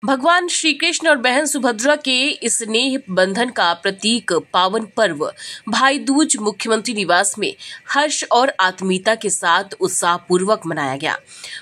भगवान श्री कृष्ण और बहन सुभद्रा के इस स्नेह बंधन का प्रतीक पावन पर्व भाई दूज मुख्यमंत्री निवास में हर्ष और आत्मीयता के साथ उत्साहपूर्वक मनाया गया।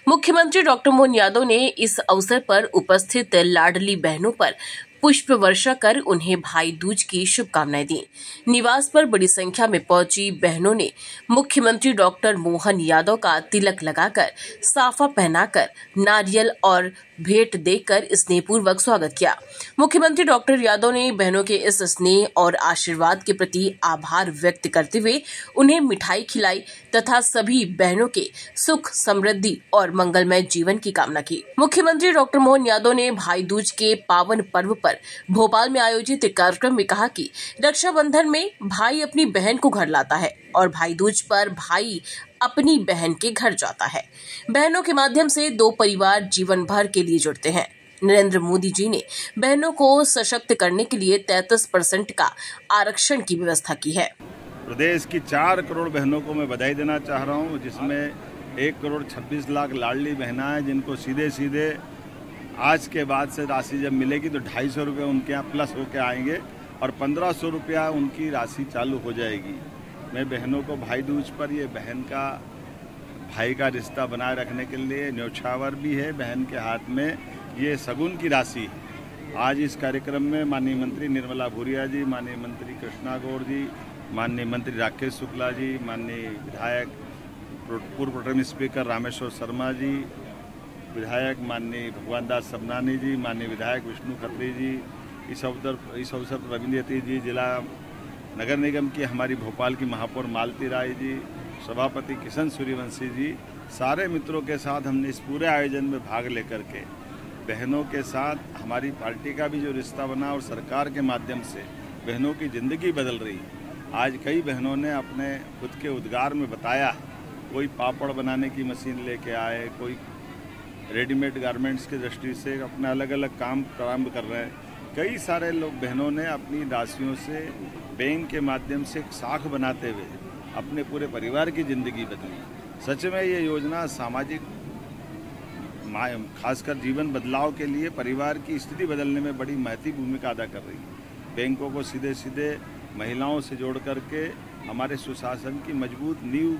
मुख्यमंत्री डॉक्टर मोहन यादव ने इस अवसर पर उपस्थित लाडली बहनों पर पुष्प वर्षा कर उन्हें भाई दूज की शुभकामनाएं दी। निवास पर बड़ी संख्या में पहुंची बहनों ने मुख्यमंत्री डॉक्टर मोहन यादव का तिलक लगाकर, साफा पहनाकर, नारियल और भेंट देकर स्नेहपूर्वक स्वागत किया। मुख्यमंत्री डॉक्टर यादव ने बहनों के इस स्नेह और आशीर्वाद के प्रति आभार व्यक्त करते हुए उन्हें मिठाई खिलाई तथा सभी बहनों के सुख, समृद्धि और मंगलमय जीवन की कामना की। मुख्यमंत्री डॉक्टर मोहन यादव ने भाई दूज के पावन पर्व पर भोपाल में आयोजित एक कार्यक्रम में कहा कि रक्षाबंधन में भाई अपनी बहन को घर लाता है और भाई दूज पर भाई अपनी बहन के घर जाता है। बहनों के माध्यम से दो परिवार जीवन भर के लिए जुड़ते हैं। नरेंद्र मोदी जी ने बहनों को सशक्त करने के लिए 33% का आरक्षण की व्यवस्था की है। प्रदेश की 4 करोड़ बहनों को मैं बधाई देना चाह रहा हूं, जिसमें 1 करोड़ 26 लाख लाडली बहना है, जिनको सीधे सीधे आज के बाद से राशि जब मिलेगी तो 250 रुपये उनके यहाँ प्लस होकर आएंगे और 1500 रुपया उनकी राशि चालू हो जाएगी। मैं बहनों को भाई दूज पर ये बहन का भाई का रिश्ता बनाए रखने के लिए न्योछावर भी है। बहन के हाथ में ये सगुन की राशि है। आज इस कार्यक्रम में माननीय मंत्री निर्मला भूरिया जी, माननीय मंत्री कृष्णा गौर जी, माननीय मंत्री राकेश शुक्ला जी, माननीय विधायक पूर्व प्रोटेम स्पीकर रामेश्वर शर्मा जी, विधायक माननीय भगवान दास सबनानी जी, माननीय विधायक विष्णु खत्री जी, इस अवसर पर रविंद्र यतीश जी, जिला नगर निगम की हमारी भोपाल की महापौर मालती राय जी, सभापति किशन सूर्यवंशी जी, सारे मित्रों के साथ हमने इस पूरे आयोजन में भाग लेकर के बहनों के साथ हमारी पार्टी का भी जो रिश्ता बना और सरकार के माध्यम से बहनों की ज़िंदगी बदल रही है। आज कई बहनों ने अपने खुद के उद्गार में बताया, कोई पापड़ बनाने की मशीन लेके आए, कोई रेडीमेड गारमेंट्स की दृष्टि से अपने अलग अलग काम प्रारंभ कर रहे हैं। कई सारे लोग बहनों ने अपनी राशियों से बैंक के माध्यम से एक साख बनाते हुए अपने पूरे परिवार की ज़िंदगी बदली। सच में ये योजना सामाजिक खासकर जीवन बदलाव के लिए परिवार की स्थिति बदलने में बड़ी महत्वपूर्ण भूमिका अदा कर रही है। बैंकों को सीधे सीधे महिलाओं से जोड़ करके हमारे सुशासन की मजबूत नींव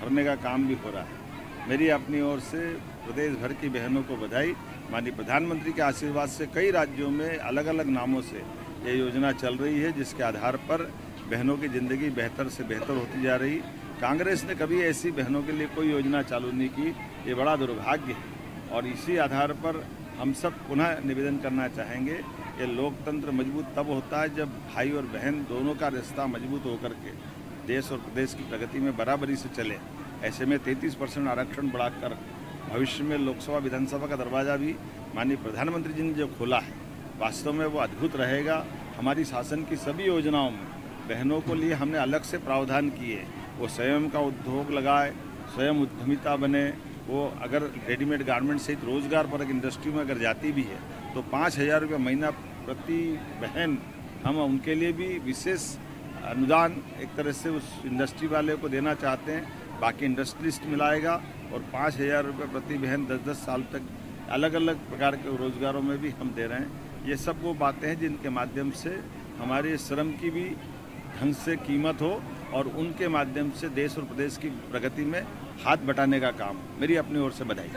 भरने का काम भी हो रहा है। मेरी अपनी ओर से प्रदेश भर की बहनों को बधाई। माननीय प्रधानमंत्री के आशीर्वाद से कई राज्यों में अलग अलग नामों से ये योजना चल रही है, जिसके आधार पर बहनों की ज़िंदगी बेहतर से बेहतर होती जा रही। कांग्रेस ने कभी ऐसी बहनों के लिए कोई योजना चालू नहीं की, ये बड़ा दुर्भाग्य है। और इसी आधार पर हम सब पुनः निवेदन करना चाहेंगे कि लोकतंत्र मजबूत तब होता है जब भाई और बहन दोनों का रिश्ता मजबूत होकर के देश और प्रदेश की प्रगति में बराबरी से चले। ऐसे में 33% आरक्षण बढ़ाकर भविष्य में लोकसभा विधानसभा का दरवाज़ा भी माननीय प्रधानमंत्री जी ने जो खोला है, वास्तव में वो अद्भुत रहेगा। हमारी शासन की सभी योजनाओं में बहनों को लिए हमने अलग से प्रावधान किए। वो स्वयं का उद्योग लगाए, स्वयं उद्यमिता बने। वो अगर रेडीमेड गारमेंट सहित रोजगार पर एक इंडस्ट्री में अगर जाती भी है तो 5000 रुपये महीना प्रति बहन हम उनके लिए भी विशेष अनुदान एक तरह से उस इंडस्ट्री वाले को देना चाहते हैं। बाकी इंडस्ट्रिस्ट मिलाएगा और 5000 रुपये प्रति बहन 10-10 साल तक अलग अलग प्रकार के रोजगारों में भी हम दे रहे हैं। ये सब वो बातें हैं जिनके माध्यम से हमारे श्रम की भी ढंग से कीमत हो और उनके माध्यम से देश और प्रदेश की प्रगति में हाथ बटाने का काम। मेरी अपनी ओर से बधाई।